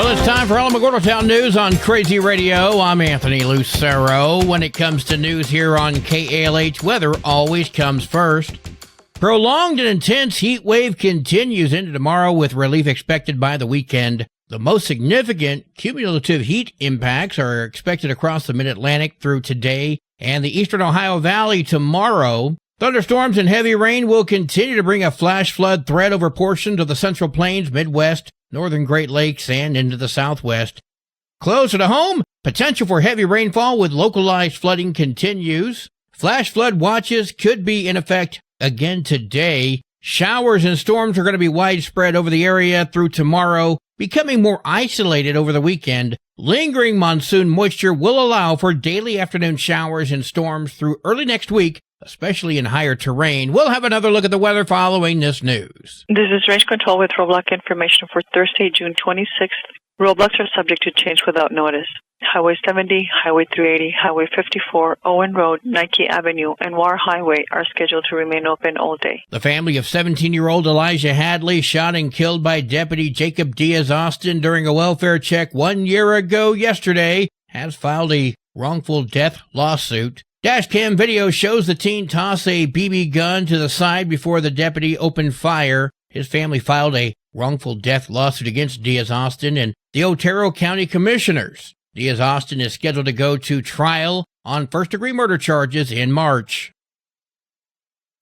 Well, it's time for Alamogordo Town News on Crazy Radio. I'm Anthony Lucero. When it comes to news here on KALH, weather always comes first. Prolonged and intense heat wave continues into tomorrow with relief expected by the weekend. The most significant cumulative heat impacts are expected across the Mid-Atlantic through today and the eastern Ohio Valley tomorrow. Thunderstorms and heavy rain will continue to bring a flash flood threat over portions of the Central Plains, Midwest, northern Great Lakes, and into the Southwest. Closer to home, potential for heavy rainfall with localized flooding continues. Flash flood watches could be in effect again today. Showers and storms are going to be widespread over the area through tomorrow, becoming more isolated over the weekend. Lingering monsoon moisture will allow for daily afternoon showers and storms through early next week, especially in higher terrain. We'll have another look at the weather following this news. This is Range Control with roadblock information for Thursday, June 26th. Roadblocks are subject to change without notice. Highway 70, Highway 380, Highway 54, Owen Road, Nike Avenue, and War Highway are scheduled to remain open all day. The family of 17-year-old Elijah Hadley, shot and killed by Deputy Jacob Diaz-Austin during a welfare check 1 year ago yesterday, has filed a wrongful death lawsuit. Dashcam video shows the teen toss a BB gun to the side before the deputy opened fire. His family filed a wrongful death lawsuit against Diaz-Austin and the Otero County Commissioners. Diaz-Austin is scheduled to go to trial on first-degree murder charges in March.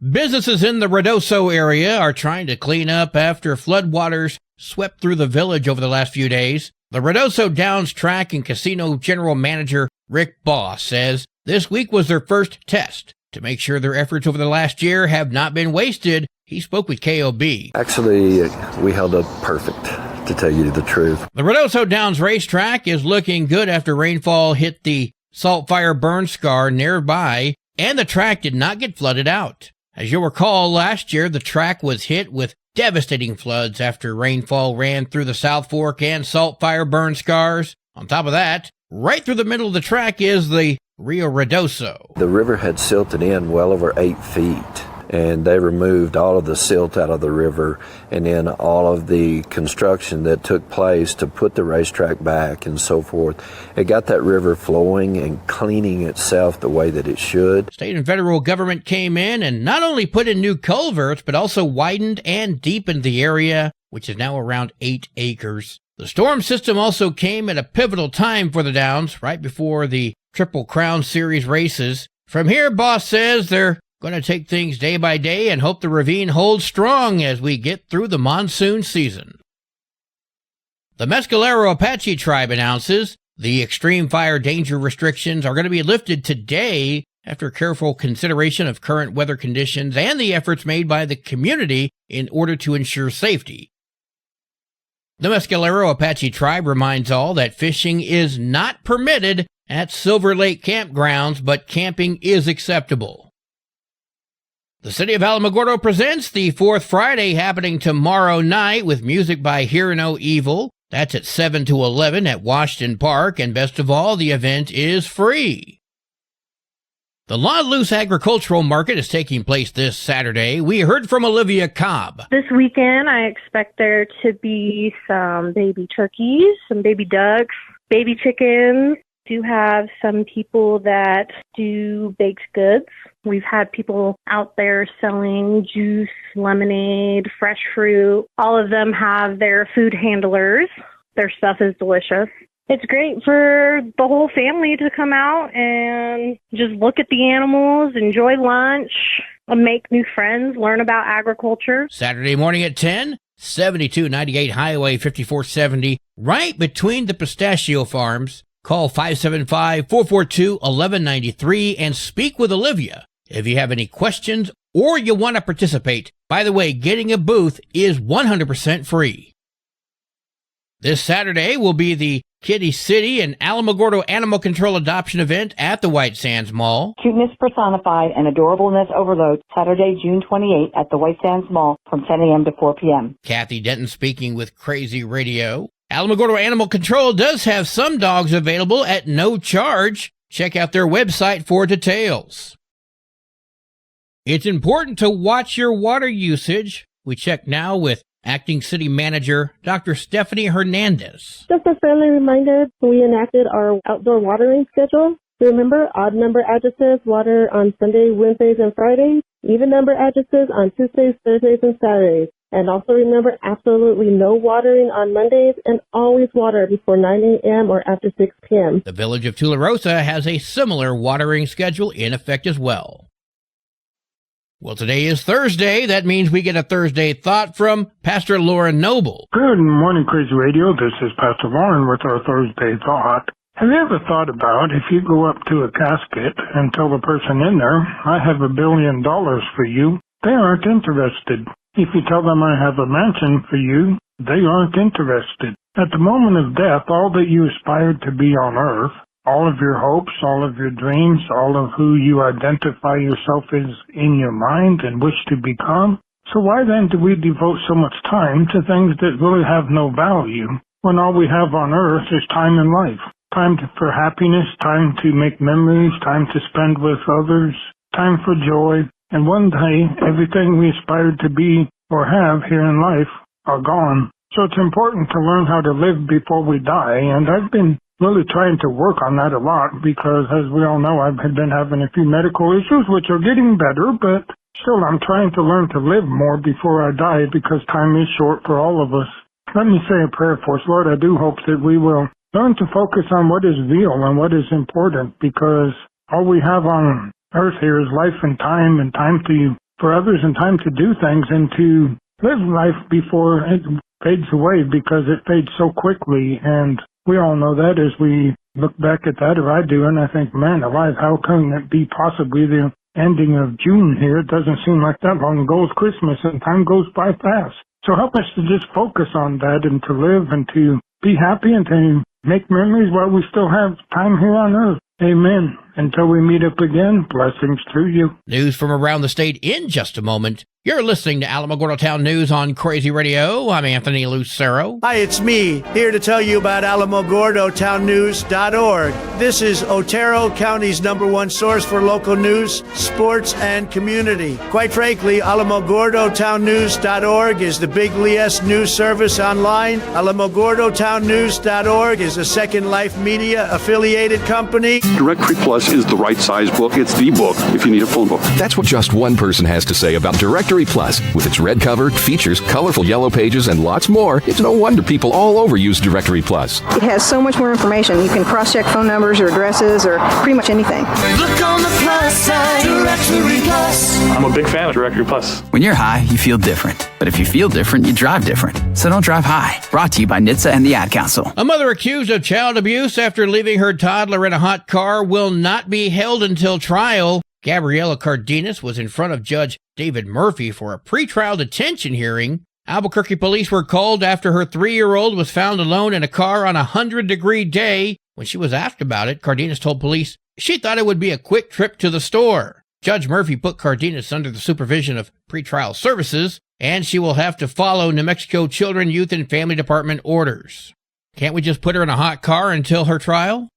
Businesses in the Ruidoso area are trying to clean up after floodwaters swept through the village over the last few days. The Ruidoso Downs Track and Casino General Manager Rick Boss says this week was their first test. To make sure their efforts over the last year have not been wasted, he spoke with KOB. Actually, we held up perfect, to tell you the truth. The Ruidoso Downs racetrack is looking good after rainfall hit the Salt Fire burn scar nearby, and the track did not get flooded out. As you'll recall, last year the track was hit with devastating floods after rainfall ran through the South Fork and Salt Fire burn scars. On top of that, right through the middle of the track is the Rio Ruidoso. The river had silted in well over 8 feet, and they removed all of the silt out of the river and then all of the construction that took place to put the racetrack back and so forth. It got that river flowing and cleaning itself the way that it should. State and federal government came in and not only put in new culverts, but also widened and deepened the area, which is now around 8 acres. The storm system also came at a pivotal time for the Downs, right before the Triple Crown Series races. From here, Boss says they're going to take things day by day and hope the ravine holds strong as we get through the monsoon season. The Mescalero Apache tribe announces the extreme fire danger restrictions are going to be lifted today after careful consideration of current weather conditions and the efforts made by the community in order to ensure safety. The Mescalero Apache tribe reminds all that fishing is not permitted at Silver Lake campgrounds, but camping is acceptable. The City of Alamogordo presents the Fourth Friday happening tomorrow night with music by Hear No Evil. That's at 7 to 11 at Washington Park, and best of all, the event is free. The La Luz Agricultural Market is taking place this Saturday. We heard from Olivia Cobb. This weekend, I expect there to be some baby turkeys, some baby ducks, baby chickens. Do have some people that do baked goods. We've had people out there selling juice, lemonade, fresh fruit. All of them have their food handlers. Their stuff is delicious. It's great for the whole family to come out and just look at the animals, enjoy lunch, make new friends, learn about agriculture. Saturday morning at 10, 7298 Highway 5470, right between the pistachio farms. Call 575-442-1193 and speak with Olivia if you have any questions or you want to participate. By the way, getting a booth is 100% free. This Saturday will be the Kitty City and Alamogordo Animal Control Adoption event at the White Sands Mall. Cuteness personified and adorableness overload, Saturday, June 28th at the White Sands Mall from 10 a.m. to 4 p.m. Kathy Denton speaking with Crazy Radio. Alamogordo Animal Control does have some dogs available at no charge. Check out their website for details. It's important to watch your water usage. We check now with Acting City Manager Dr. Stephanie Hernandez. Just a friendly reminder, we enacted our outdoor watering schedule. Remember, odd number addresses water on Sunday, Wednesdays, and Fridays, even number addresses on Tuesdays, Thursdays, and Saturdays. And also remember, absolutely no watering on Mondays, and always water before 9 a.m. or after 6 p.m. The village of Tularosa has a similar watering schedule in effect as well. Well, today is Thursday. That means we get a Thursday thought from Pastor Lauren Noble. Good morning, Crazy Radio. This is Pastor Lauren with our Thursday thought. Have you ever thought about if you go up to a casket and tell the person in there, I have $1 billion for you, they aren't interested. If you tell them I have a mansion for you, they aren't interested. At the moment of death, all that you aspired to be on earth, all of your hopes, all of your dreams, all of who you identify yourself as in your mind and wish to become. So why then do we devote so much time to things that really have no value when all we have on earth is time in life? Time for happiness, time to make memories, time to spend with others, time for joy. And one day, everything we aspired to be or have here in life are gone. So it's important to learn how to live before we die. And I've been really trying to work on that a lot because, as we all know, I've been having a few medical issues, which are getting better, but still I'm trying to learn to live more before I die because time is short for all of us. Let me say a prayer for us. Lord, I do hope that we will learn to focus on what is real and what is important because all we have on earth here is life and time for others and time to do things and to live life before it fades away because it fades so quickly. And we all know that as we look back at that, or I do, and I think, man alive, how can it be possibly the ending of June here? It doesn't seem like that long ago is Christmas, and time goes by fast. So help us to just focus on that and to live and to be happy and to make memories while we still have time here on earth. Amen. Until we meet up again, blessings to you. News from around the state in just a moment. You're listening to Alamogordo Town News on Crazy Radio. I'm Anthony Lucero. Hi, it's me, here to tell you about AlamogordoTownNews.org. This is Otero County's #1 source for local news, sports, and community. Quite frankly, AlamogordoTownNews.org is the big LES news service online. AlamogordoTownNews.org is a Second Life Media affiliated company. Directory Plus is the right size book. It's the book if you need a phone book. That's what just one person has to say about Directory Plus. With its red cover, features, colorful yellow pages, and lots more, it's no wonder people all over use Directory Plus. It has so much more information. You can cross-check phone numbers or addresses or pretty much anything. Look on the plus side, Directory Plus. I'm a big fan of Directory Plus. When you're high, you feel different. But if you feel different, you drive different. So don't drive high. Brought to you by NHTSA and the Ad Council. A mother accused of child abuse after leaving her toddler in a hot car will not be held until trial. Gabriela Cardenas was in front of Judge David Murphy for a pretrial detention hearing. Albuquerque police were called after her 3-year-old was found alone in a car on a 100-degree day. When she was asked about it, Cardenas told police she thought it would be a quick trip to the store. Judge Murphy put Cardenas under the supervision of pretrial services, and she will have to follow New Mexico Children, Youth, and Family Department orders. Can't we just put her in a hot car until her trial?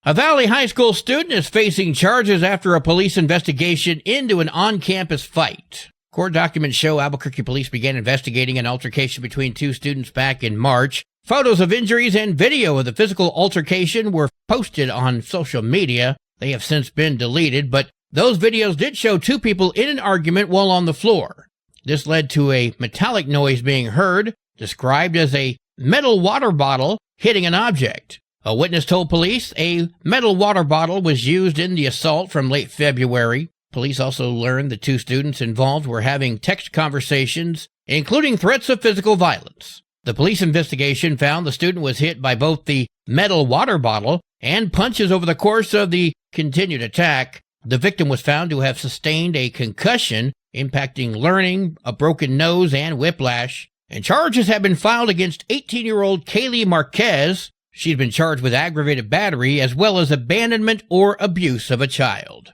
A Valley High School student is facing charges after a police investigation into an on-campus fight. Court documents show Albuquerque police began investigating an altercation between two students back in March. Photos of injuries and video of the physical altercation were posted on social media. They have since been deleted, but those videos did show two people in an argument while on the floor. This led to a metallic noise being heard, described as a metal water bottle hitting an object. A witness told police a metal water bottle was used in the assault from late February. Police also learned the two students involved were having text conversations, including threats of physical violence. The police investigation found the student was hit by both the metal water bottle and punches over the course of the continued attack. The victim was found to have sustained a concussion, impacting learning, a broken nose, and whiplash. And charges have been filed against 18-year-old Kaylee Marquez. She's been charged with aggravated battery as well as abandonment or abuse of a child.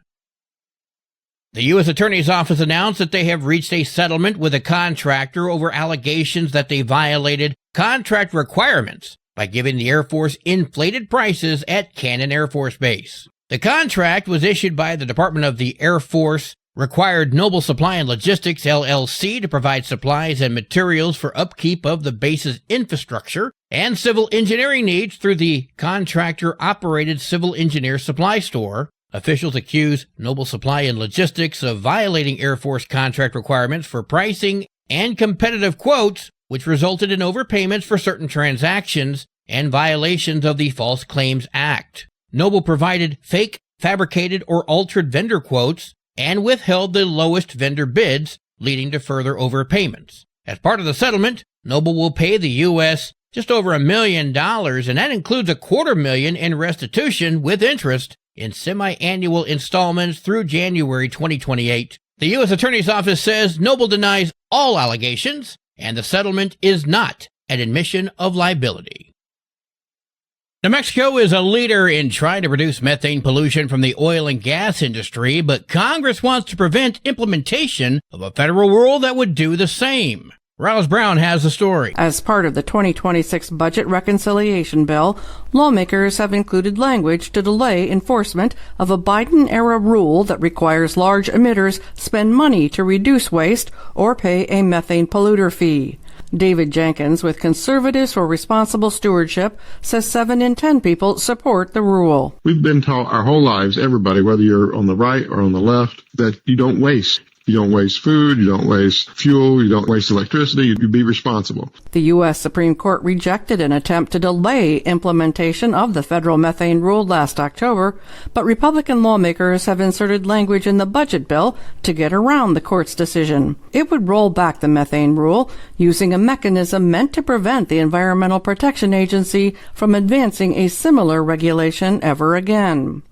The U.S. Attorney's Office announced that they have reached a settlement with a contractor over allegations that they violated contract requirements by giving the Air Force inflated prices at Cannon Air Force Base. The contract was issued by the Department of the Air Force required Noble Supply and Logistics, LLC, to provide supplies and materials for upkeep of the base's infrastructure and civil engineering needs through the contractor-operated civil engineer supply store. Officials accuse Noble Supply and Logistics of violating Air Force contract requirements for pricing and competitive quotes, which resulted in overpayments for certain transactions and violations of the False Claims Act. Noble provided fake, fabricated, or altered vendor quotes and withheld the lowest vendor bids, leading to further overpayments. As part of the settlement, Noble will pay the U.S. just over $1 million, and that includes $250,000 in restitution with interest in semi-annual installments through January 2028. The U.S. Attorney's Office says Noble denies all allegations, and the settlement is not an admission of liability. New Mexico is a leader in trying to reduce methane pollution from the oil and gas industry, but Congress wants to prevent implementation of a federal rule that would do the same. Rouse Brown has the story. As part of the 2026 budget reconciliation bill, lawmakers have included language to delay enforcement of a Biden-era rule that requires large emitters spend money to reduce waste or pay a methane polluter fee. David Jenkins, with Conservatives for Responsible Stewardship, says 7 in 10 people support the rule. We've been taught our whole lives, everybody, whether you're on the right or on the left, that you don't waste. You don't waste food, you don't waste fuel, you don't waste electricity, you be responsible. The U.S. Supreme Court rejected an attempt to delay implementation of the federal methane rule last October, but Republican lawmakers have inserted language in the budget bill to get around the court's decision. It would roll back the methane rule using a mechanism meant to prevent the Environmental Protection Agency from advancing a similar regulation ever again.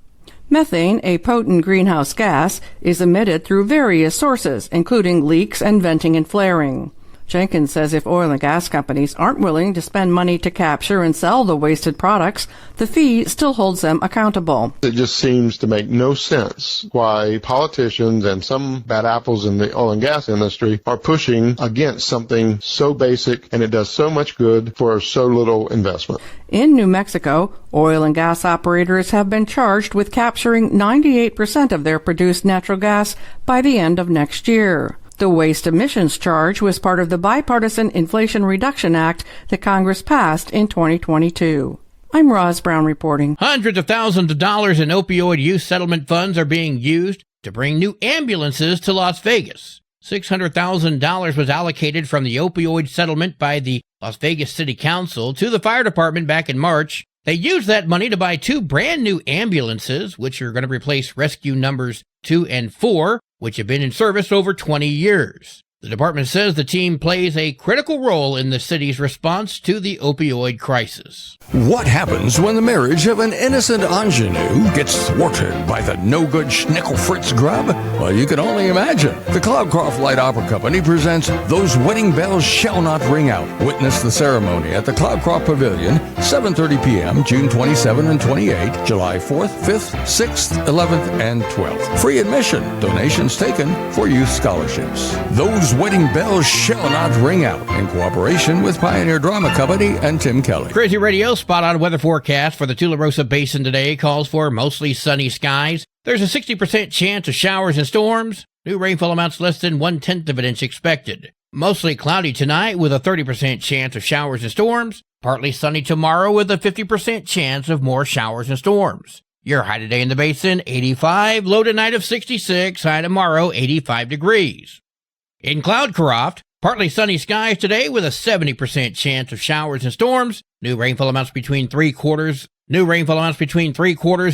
Methane, a potent greenhouse gas, is emitted through various sources, including leaks and venting and flaring. Jenkins says if oil and gas companies aren't willing to spend money to capture and sell the wasted products, the fee still holds them accountable. It just seems to make no sense why politicians and some bad apples in the oil and gas industry are pushing against something so basic and it does so much good for so little investment. In New Mexico, oil and gas operators have been charged with capturing 98% of their produced natural gas by the end of next year. The waste emissions charge was part of the Bipartisan Inflation Reduction Act that Congress passed in 2022. I'm Roz Brown reporting. Hundreds of thousands of dollars in opioid use settlement funds are being used to bring new ambulances to Las Vegas. $600,000 was allocated from the opioid settlement by the Las Vegas City Council to the fire department back in March. They used that money to buy 2 brand new ambulances, which are going to replace rescue numbers 2 and 4, which have been in service over 20 years. The department says the team plays a critical role in the city's response to the opioid crisis. What happens when the marriage of an innocent ingenue gets thwarted by the no-good Schnickel Fritz grub? Well, you can only imagine. The Cloudcroft Light Opera Company presents Those Wedding Bells Shall Not Ring Out. Witness the ceremony at the Cloudcroft Pavilion, 7:30 p.m., June 27 and 28, July 4th, 5th, 6th, 11th, and 12th. Free admission. Donations taken for youth scholarships. Those Wedding Bells Shall Not Ring Out, in cooperation with Pioneer Drama Company and Tim Kelly. Crazy Radio spot-on weather forecast for the Tularosa Basin today calls for mostly sunny skies. There's a 60% chance of showers and storms. New rainfall amounts less than 1/10 of an inch expected. Mostly cloudy tonight with a 30% chance of showers and storms. Partly sunny tomorrow with a 50% chance of more showers and storms. Your high today in the basin, 85. Low tonight of 66. High tomorrow, 85 degrees. In Cloudcroft, partly sunny skies today with a 70% chance of showers and storms. New rainfall amounts between 3/4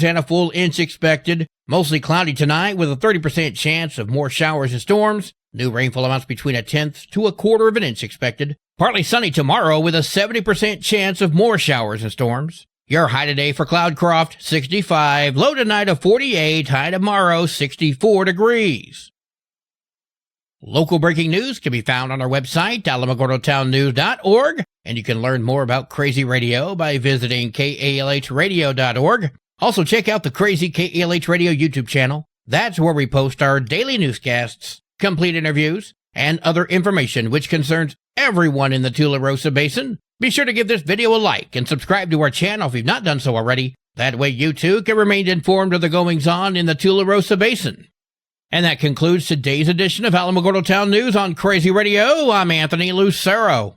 and a full inch expected. Mostly cloudy tonight with a 30% chance of more showers and storms. New rainfall amounts between 1/10 to 1/4 of an inch expected. Partly sunny tomorrow with a 70% chance of more showers and storms. Your high today for Cloudcroft, 65. Low tonight of 48. High tomorrow, 64 degrees. Local breaking news can be found on our website, alamogordotownnews.org, and you can learn more about Crazy Radio by visiting kalhradio.org. Also, check out the Crazy KALH Radio YouTube channel. That's where we post our daily newscasts, complete interviews, and other information which concerns everyone in the Tularosa Basin. Be sure to give this video a like and subscribe to our channel if you've not done so already. That way you too can remain informed of the goings-on in the Tularosa Basin. And that concludes today's edition of Alamogordo Town News on Crazy Radio. I'm Anthony Lucero.